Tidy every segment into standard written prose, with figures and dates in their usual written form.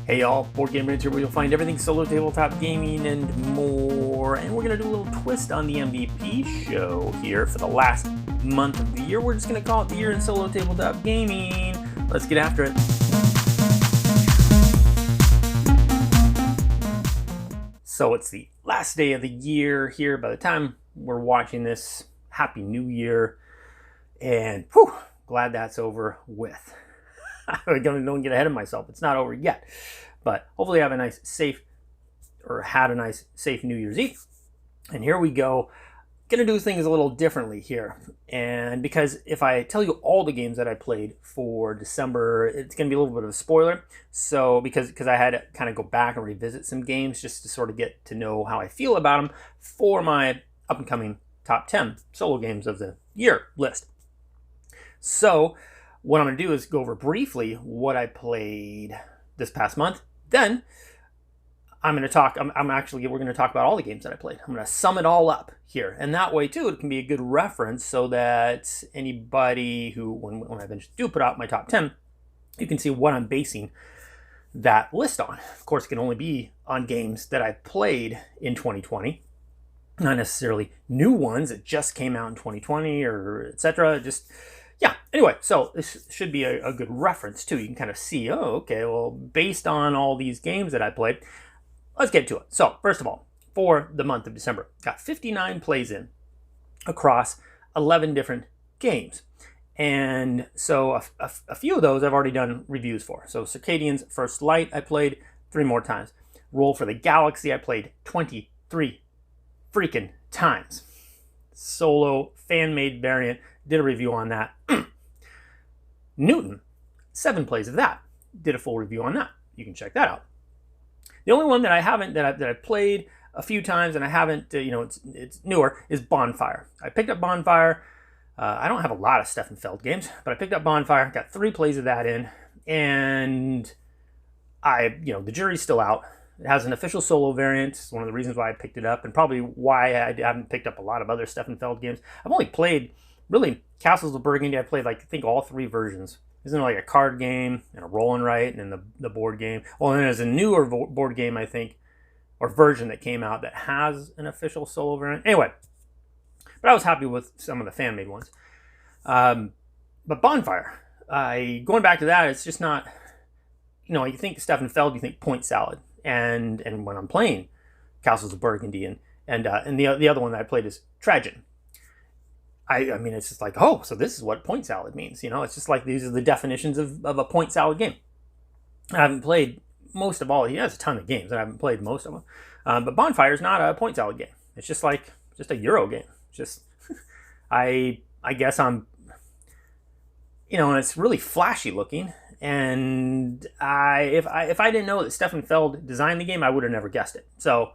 Hey y'all, Board Game Nerds here, where you'll find everything solo tabletop gaming and more. And we're going to do a little twist on the MVP show here for the last month of the year. We're just going to call it the year in solo tabletop gaming. Let's get after it. So it's the last day of the year here. By the time we're watching this, Happy New Year. And whew, glad that's over with. Don't get ahead of myself. It's not over yet. But hopefully I have a nice, safe, or had a nice, safe New Year's Eve. And here we go. Gonna do things a little differently here. And because if I tell you all the games that I played for December, it's gonna be a little bit of a spoiler. So because I had to kind of go back and revisit some games just to sort of get to know how I feel about them for my up and coming top 10 solo games of the year list. So what I'm going to do is go over briefly what I played this past month. Then I'm going to talk, we're going to talk about all the games that I played. I'm going to sum it all up here. And that way, too, it can be a good reference so that anybody who, when I eventually do put out my top 10, you can see what I'm basing that list on. Of course, it can only be on games that I played in 2020. Not necessarily new ones that just came out in 2020 or etc. Yeah, anyway, so this should be a good reference too. You can kind of see, oh, okay, well, based on all these games that I played, let's get to it. So, first of all, for the month of December, got 59 plays in across 11 different games. And so a few of those I've already done reviews for. So Circadian's First Light, I played 3 more times. Roll for the Galaxy, I played 23 freaking times. Solo fan-made variant, did a review on that. Newton, 7 plays of that. Did a full review on that. You can check that out. The only one that I haven't, that I played a few times and I haven't, it's newer, is Bonfire. I picked up Bonfire. I don't have a lot of Stefan Feld games, but I picked up Bonfire, got 3 plays of that in, and the jury's still out. It has an official solo variant. It's one of the reasons why I picked it up, and probably why I haven't picked up a lot of other Stefan Feld games. I've only played, really, Castles of Burgundy. I played, I think all 3 versions. Isn't there a card game, and a roll and write, and then the board game? Well, and then there's a newer board game, I think, or version that came out that has an official solo variant. Anyway, but I was happy with some of the fan-made ones. But Bonfire, going back to that, it's just not, you think Stefan Feld, you think point salad. And when I'm playing Castles of Burgundy and the other one that I played is Trajan. I mean, it's just like, oh, so this is what point salad means. It's just like these are the definitions of a point salad game. I haven't played most of all. He has a ton of games. I haven't played most of them. But Bonfire is not a point salad game. It's just a Euro game. I guess I'm, and it's really flashy looking. And if I didn't know that Stefan Feld designed the game, I would have never guessed it. So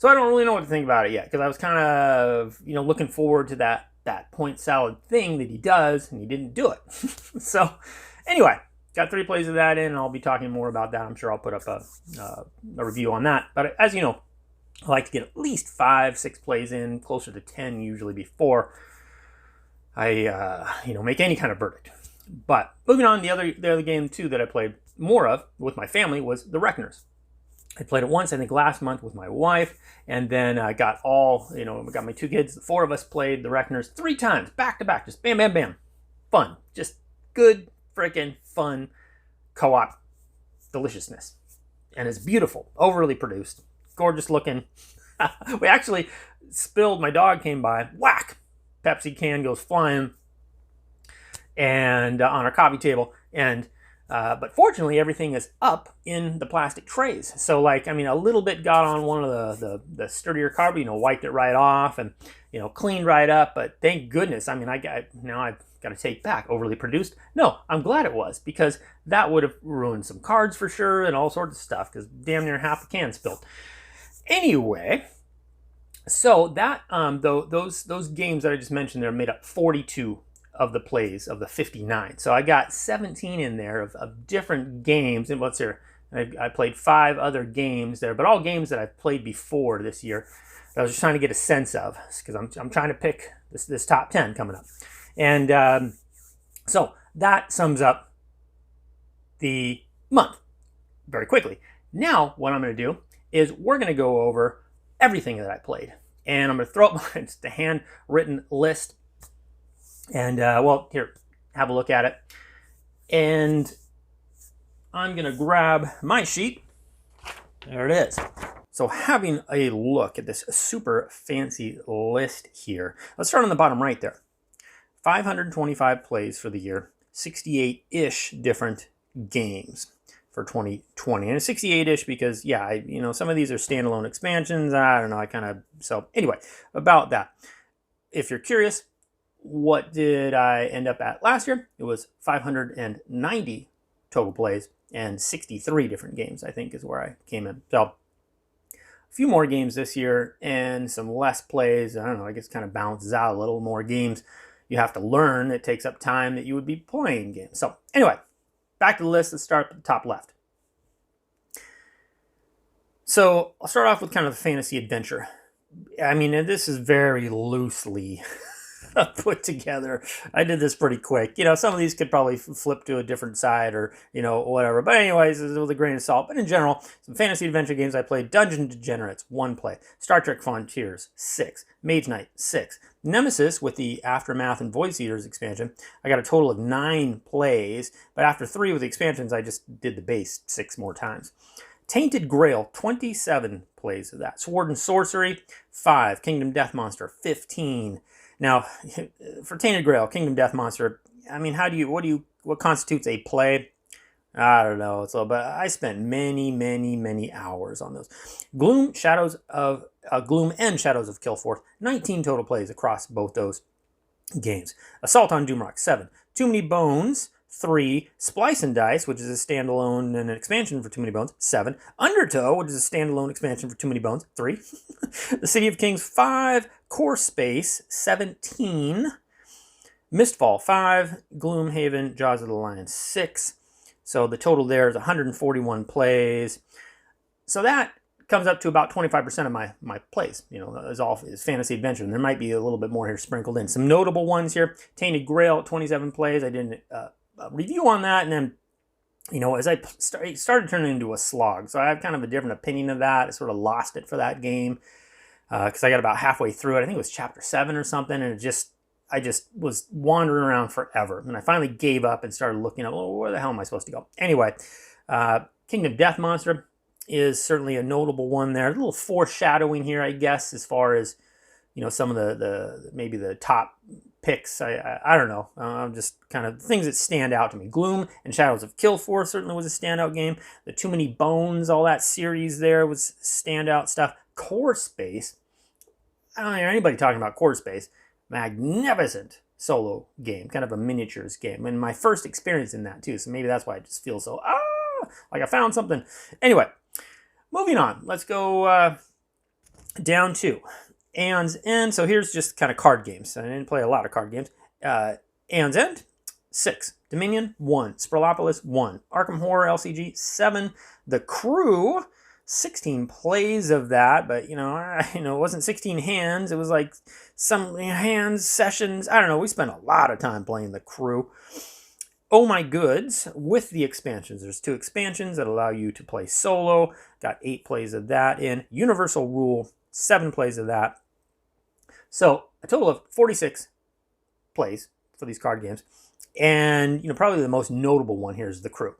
I don't really know what to think about it yet, because I was kind of looking forward to that point salad thing that he does, and he didn't do it. So anyway, got 3 plays of that in, and I'll be talking more about that. I'm sure I'll put up a review on that. But as you know, I like to get at least 5-6 plays in, closer to 10 usually before I make any kind of verdict. But moving on, the other game too that I played more of with my family was The Reckoners. I played it once, I think last month with my wife, and then I got got my 2 kids. The 4 of us played The Reckoners 3 times, back to back, just bam, bam, bam. Fun, just good freaking fun co-op deliciousness. And it's beautiful, overly produced, gorgeous looking. We actually spilled, my dog came by, whack, Pepsi can goes flying, and on our coffee table, and but fortunately everything is up in the plastic trays. So a little bit got on one of the sturdier cardboard, wiped it right off and cleaned right up. But thank goodness. I've got to take back overly produced. No, I'm glad it was, because that would have ruined some cards for sure and all sorts of stuff, because damn near half the can spilled. Anyway, so that those games that I just mentioned there made up 42 of the plays of the 59. So I got 17 in there of different games. And what's here? I played 5 other games there, but all games that I've played before this year. I was just trying to get a sense of, because I'm trying to pick this top 10 coming up. And so that sums up the month. very quickly. Now, what I'm going to do is we're going to go over everything that I played. And I'm going to throw up just a handwritten list. And, well, here, have a look at it. And I'm going to grab my sheet. There it is. So having a look at this super fancy list here. Let's start on the bottom right there. 525 plays for the year, 68-ish different games for 2020. And it's 68-ish because, yeah, some of these are standalone expansions. I don't know, so anyway, about that. If you're curious, what did I end up at last year? It was 590 total plays and 63 different games, I think, is where I came in. So a few more games this year and some less plays. I don't know, I guess kind of balances out a little more games. You have to learn. It takes up time that you would be playing games. So anyway, back to the list. Let's start at the top left. So I'll start off with kind of the fantasy adventure. I mean, this is very loosely put together. I did this pretty quick. Some of these could probably flip to a different side or, whatever. But anyways, this is with a grain of salt. But in general, some fantasy adventure games I played. Dungeon Degenerates, 1 play. Star Trek Frontiers, 6. Mage Knight, 6. Nemesis with the Aftermath and Void Eaters expansion, I got a total of 9 plays. But after 3 with the expansions, I just did the base 6 more times. Tainted Grail, 27 plays of that. Sword and Sorcery, 5. Kingdom Death Monster, 15. Now, for Tainted Grail, Kingdom Death Monster, I mean, what constitutes a play? I don't know. But I spent many hours on those. Gloom and Shadows of Killforth, 19 total plays across both those games. Assault on Doomrock, 7. Too Many Bones, 3. Splice and Dice, which is a standalone and an expansion for Too Many Bones, 7. Undertow, which is a standalone expansion for Too Many Bones, 3. The City of Kings, 5. Core Space, 17. Mistfall, 5. Gloomhaven, Jaws of the Lion, 6. So the total there is 141 plays. So that comes up to about 25% of my plays, is fantasy adventure. And there might be a little bit more here sprinkled in. Some notable ones here. Tainted Grail, 27 plays. I did a review on that, and then, as I started turning into a slog. So I have kind of a different opinion of that. I sort of lost it for that game because I got about halfway through it. I think it was chapter 7 or something, and I just was wandering around forever. And I finally gave up and started looking up, where the hell am I supposed to go? Anyway, Kingdom Death Monster is certainly a notable one there. A little foreshadowing here, I guess, as far as, some of the maybe the top picks. I don't know. Just kind of things that stand out to me. Gloom and Shadows of Killforth certainly was a standout game. The Too Many Bones, all that series there was standout stuff. Core Space. I don't hear anybody talking about Core Space. Magnificent solo game, kind of a miniatures game, and my first experience in that too, so maybe that's why I just feel so like I found something. Anyway, moving on, let's go down to Aeon's End. So here's just kind of card games. I didn't play a lot of card games. Aeon's End, 6. Dominion, 1. Spirlopolis, 1. Arkham Horror LCG, 7. The Crew, 16 plays of that, but it wasn't 16 hands. It was like some hands sessions. I don't know. We spent a lot of time playing The Crew. Oh My Goods with the expansions. There's 2 expansions that allow you to play solo. Got 8 plays of that in. Universal Rule, 7 plays of that. So a total of 46 plays for these card games. And probably the most notable one here is The Crew,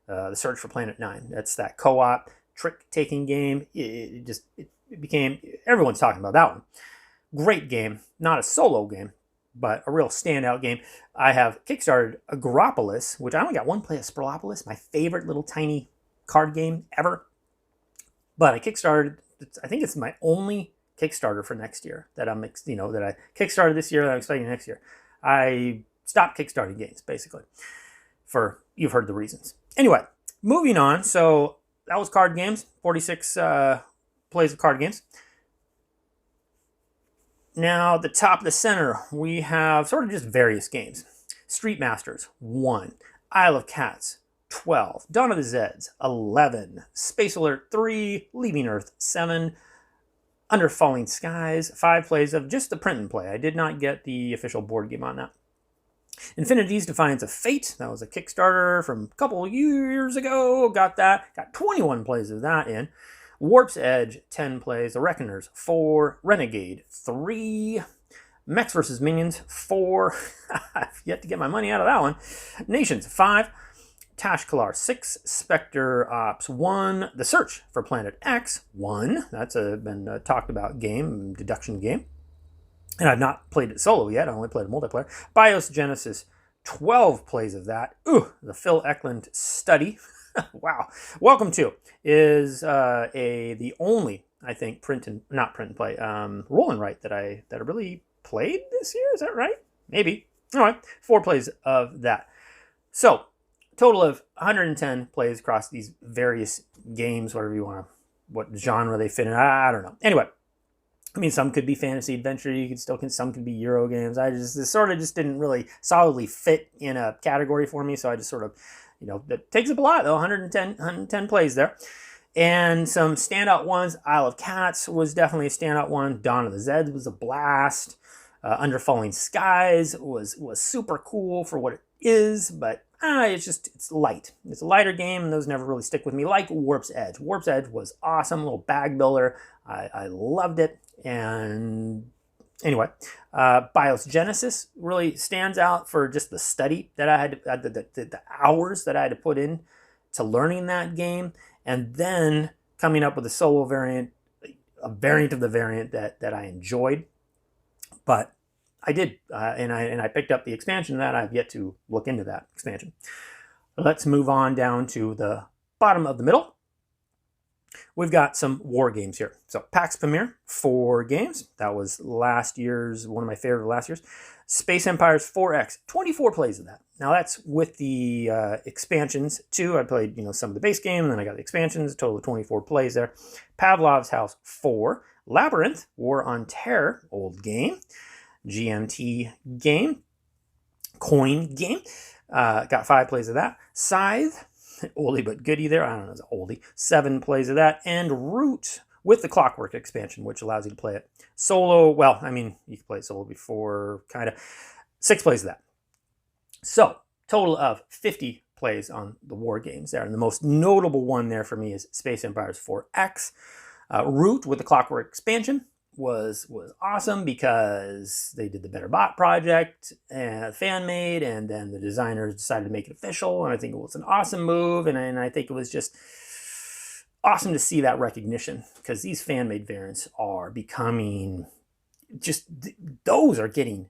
The Search for Planet 9. That's that co-op trick-taking game. It became, everyone's talking about that one. Great game, not a solo game, but a real standout game. I have kickstarted Agropolis, which I only got 1 play of Spirlopolis, my favorite little tiny card game ever. But I kickstarted, I think it's my only Kickstarter for next year that that I kickstarted this year that I'm expecting next year. I stopped kickstarting games, basically, you've heard the reasons. Anyway, moving on. So that was card games, 46 plays of card games. Now, at the top of the center, we have sort of just various games. Street Masters, 1. Isle of Cats, 12. Dawn of the Zeds, 11. Space Alert 3. Leaving Earth, 7. Under Falling Skies, 5 plays of just the print and play. I did not get the official board game on that. Infinity's Defiance of Fate. That was a Kickstarter from a couple years ago. Got that. Got 21 plays of that in. Warp's Edge, 10 plays. The Reckoners, 4. Renegade, 3. Mechs vs. Minions, 4. I've yet to get my money out of that one. Nations, 5. Tashkalar, 6. Spectre Ops, 1. The Search for Planet X, 1. That's been talked about game, deduction game. And I've not played it solo yet. I only played multiplayer. BIOS Genesis, 12 plays of that. Ooh, the Phil Eklund Study. Wow. Welcome to is the only, I think, not print and play, roll and write that I really played this year. Is that right? Maybe. All right. 4 plays of that. So, total of 110 plays across these various games, whatever you want to, what genre they fit in. I don't know. Anyway. I mean, some could be fantasy adventure. Some could be Euro games. This sort of just didn't really solidly fit in a category for me. So I just sort of, that takes up a lot though. 110 plays there. And some standout ones. Isle of Cats was definitely a standout one. Dawn of the Zeds was a blast. Under Falling Skies was super cool for what it is, but it's light. It's a lighter game, and those never really stick with me. Like Warp's Edge. Warp's Edge was awesome, little bag builder. I loved it. And anyway, BIOS Genesis really stands out for just the study that I had to, the hours that I had to put in to learning that game, and then coming up with a solo variant, a variant of the variant that I enjoyed. But I did, and I picked up the expansion that I've yet to look into that expansion. Let's move on down to the bottom of the middle. We've got some war games here. So PAX Pamir, 4 games. That was last year's, one of my favorite last year's. Space Empires 4X, 24 plays of that. Now that's with the expansions too. I played, some of the base game, and then I got the expansions, a total of 24 plays there. Pavlov's House 4. Labyrinth, War on Terror, old game. GMT game. Coin game. Got 5 plays of that. Scythe, oldie but goodie there. I don't know, it's an oldie. 7 plays of that. And Root with the Clockwork expansion, which allows you to play it solo. Well, I mean, you can play it solo before, kind of. 6 plays of that. So, total of 50 plays on the war games there. And the most notable one there for me is Space Empires 4X. Root with the Clockwork expansion was awesome because they did the Better Bot project and Fanmade, and then the designers decided to make it official, and I think it was an awesome move, and I think it was just awesome to see that recognition, because these Fanmade variants are becoming those are getting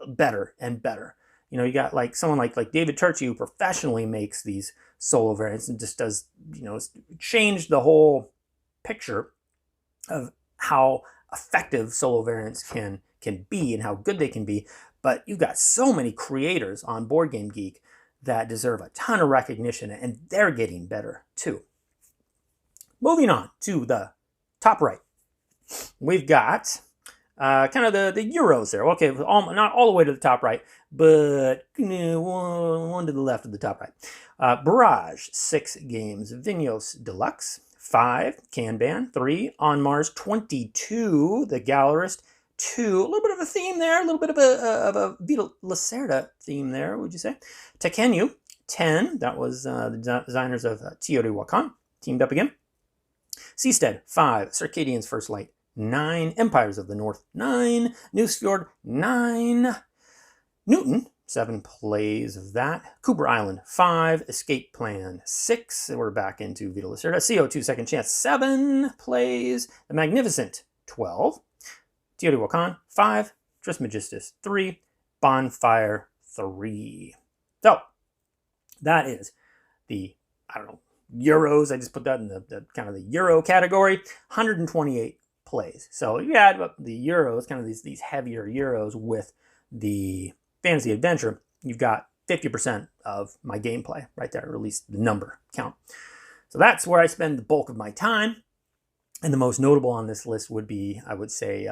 better and better. You got like someone like David Turchi, who professionally makes these solo variants and just does, change the whole picture of how effective solo variants can be and how good they can be. But you've got so many creators on Board Game Geek that deserve a ton of recognition, and they're getting better too. Moving on to the top right, we've got kind of the Euros there. Okay, not all the way to the top right, but one to the left of the top right. Barrage, 6 games. Vinhos Deluxe, 5. Kanban, 3. On Mars, 22. The Gallerist, 2. A little bit of a theme there, a little bit of a Vita Lacerda theme there, would you say? Tekenyu, 10. That was the designers of Teotihuacan, teamed up again. Seastead, 5. Circadian's First Light, 9. Empires of the North, 9. Newsfjord, 9. Newton, 7 plays of that. Cooper Island, 5. Escape Plan, 6. We're back into Vita Lacerda. CO2 Second Chance, 7 plays. The Magnificent, 12. Teotihuacan, 5. Trismegistus, 3. Bonfire, 3. So, that is the, Euros. I just put that in the kind of the Euro category. 128 plays. So you add up the Euros, kind of these heavier Euros with the fantasy adventure, you've got 50% of my gameplay right there, or at least the number count. So that's where I spend the bulk of my time. And the most notable on this list would be, I would say,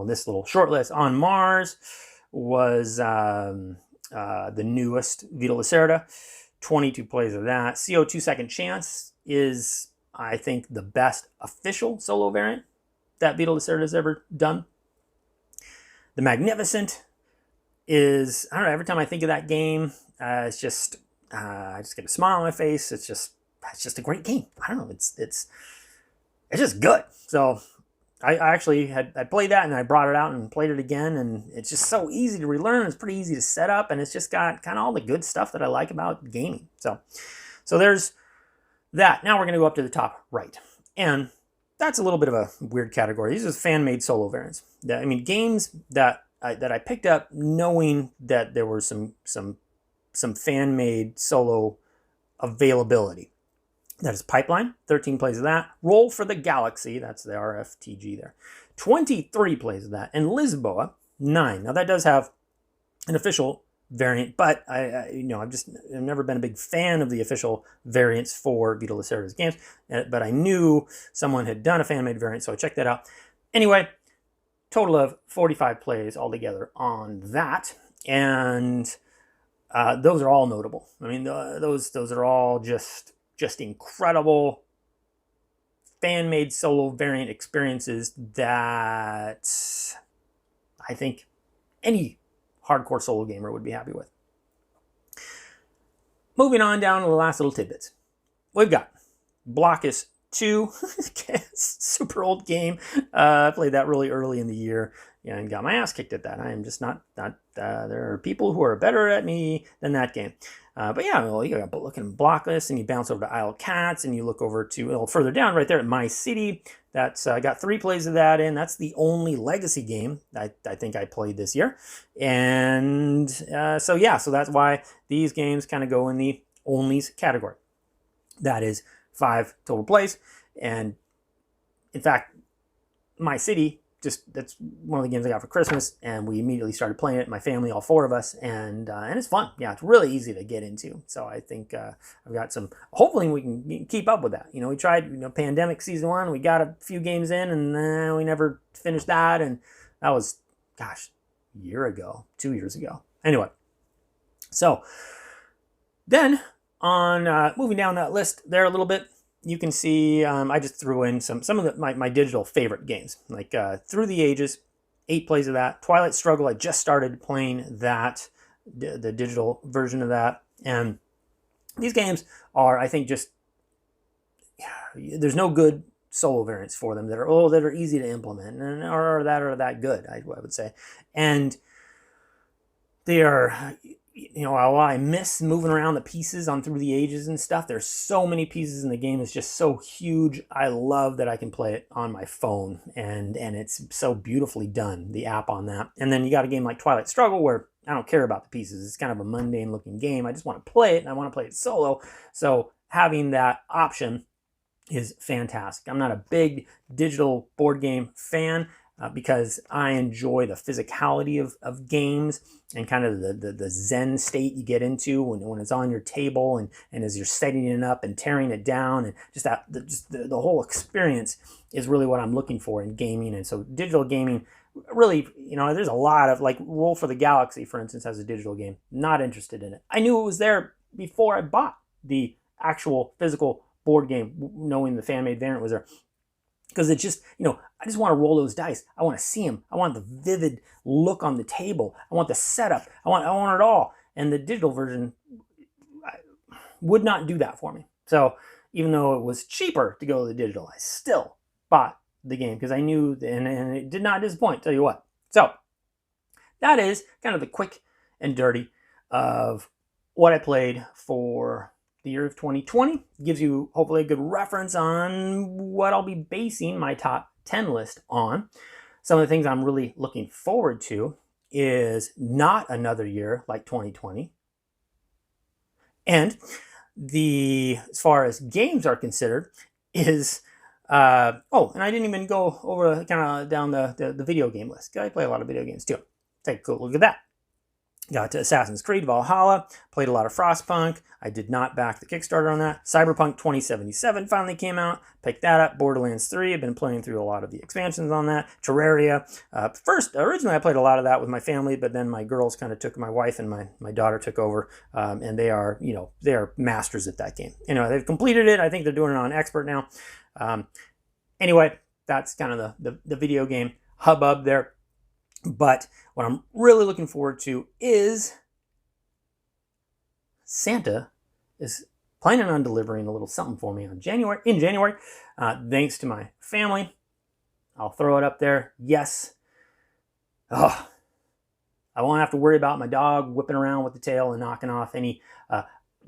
this little short list, On Mars was the newest Vita Lacerda. 22 plays of that. CO2 Second Chance is, I think, the best official solo variant that Vita Lacerda has ever done. The Magnificent is, I don't know, every time I think of that game, it's just, I just get a smile on my face. It's just a great game. I don't know, it's just good. So I actually I played that and I brought it out and played it again, and it's just so easy to relearn. It's pretty easy to set up, and it's just got kind of all the good stuff that I like about gaming. So there's that. Now we're going to go up to the top right, and that's a little bit of a weird category. These are fan-made solo variants. I mean, games that I picked up knowing that there were some fan-made solo availability. That is Pipeline, 13 plays of that. Roll for the Galaxy, that's the RFTG there. 23 plays of that. And Lisboa, 9. Now that does have an official variant, but I've never been a big fan of the official variants for Vita Lacerda's games, but I knew someone had done a fan-made variant, so I checked that out. Anyway, total of 45 plays altogether on that, and those are all notable. I mean, those are all just incredible fan-made solo variant experiences that I think any hardcore solo gamer would be happy with. Moving on down to the last little tidbits. We've got Blockus 2, super old game. I played that really early in the year and got my ass kicked at that. I am just not there are people who are better at me than that game. But yeah, well, you got looking at Blocklist, and you bounce over to Isle Cats, and you look over to a little further down right there at My City. That's I got 3 plays of that in. That's the only legacy game I think I played this year. And so that's why these games kind of go in the onlys category. That is 5 total plays. And in fact, My City, that's one of the games I got for Christmas, and we immediately started playing it, my family, all 4 of us, and it's fun. Yeah, it's really easy to get into. So I think I've got some, hopefully we can keep up with that. We tried, Pandemic Season 1, we got a few games in, and we never finished that, and that was, gosh, a year ago, 2 years ago. Anyway, so then on moving down that list there a little bit, you can see I just threw in some of my digital favorite games, like Through the Ages, 8 plays of that. Twilight Struggle, I just started playing that, the digital version of that. And these games are, I think, just, there's no good solo variants for them that are easy to implement and are that good, I would say. And they are, while I miss moving around the pieces on Through the Ages and stuff, there's so many pieces in the game. It's just so huge. I love that I can play it on my phone, and it's so beautifully done, the app on that. And then you got a game like Twilight Struggle where I don't care about the pieces. It's kind of a mundane looking game. I just want to play it, and I want to play it solo. So having that option is fantastic. I'm not a big digital board game fan, because I enjoy the physicality of games and kind of the zen state you get into when it's on your table and as you're setting it up and tearing it down, and just the whole experience is really what I'm looking for in gaming. And so digital gaming, really, there's a lot of, like, Roll for the Galaxy, for instance, has a digital game. Not interested in it. I knew it was there before I bought the actual physical board game, knowing the fan-made variant was there. Because it's just, I just want to roll those dice. I want to see them. I want the vivid look on the table. I want the setup. I want it all. And the digital version would not do that for me. So even though it was cheaper to go to the digital, I still bought the game because I knew, and it did not disappoint, tell you what. So that is kind of the quick and dirty of what I played for the year of 2020. Gives you hopefully a good reference on what I'll be basing my top 10 list on. Some of the things I'm really looking forward to is not another year like 2020. And as far as games are considered, is and I didn't even go over kind of down the video game list. I play a lot of video games too. Take a cool look at that. Got to Assassin's Creed Valhalla, played a lot of Frostpunk. I did not back the Kickstarter on that. Cyberpunk 2077 finally came out, picked that up. Borderlands 3, I've been playing through a lot of the expansions on that. Terraria. Originally I played a lot of that with my family, but then my girls kind of took, my wife and my daughter took over, and they are masters at that game. They've completed it. I think they're doing it on Expert now. Anyway, that's kind of the video game hubbub there. But what I'm really looking forward to is Santa is planning on delivering a little something for me in January. Thanks to my family. I'll throw it up there. Yes. Oh, I won't have to worry about my dog whipping around with the tail and knocking off any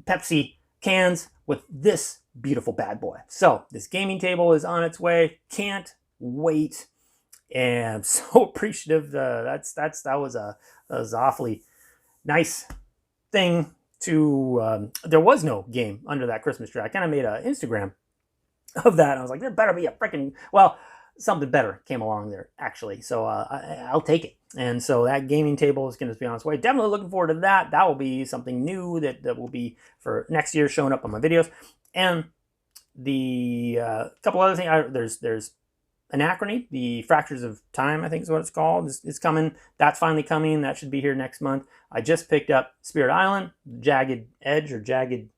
Pepsi cans with this beautiful bad boy. So this gaming table is on its way. Can't wait. And I'm so appreciative. That was an awfully nice thing to. There was no game under that Christmas tree. I kind of made an Instagram of that. And I was like, there better be a freaking something better came along there actually. So I'll take it. And so that gaming table is going to be on its way. Definitely looking forward to that. That will be something new that will be for next year showing up on my videos. And the couple other things. There's Anachrony, the Fractures of Time, I think is what it's called. It's coming. That's finally coming. That should be here next month. I just picked up Spirit Island, Jagged Edge or Jagged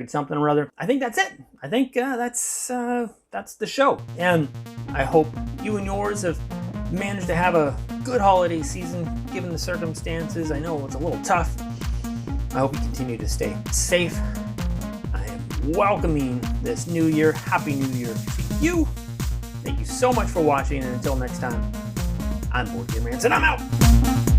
something or other. I think that's it. I think that's the show. And I hope you and yours have managed to have a good holiday season given the circumstances. I know it's a little tough. I hope you continue to stay safe. I am welcoming this new year. Happy New Year to you. Thank you so much for watching, and until next time, I'm Board Game Rants, and I'm out!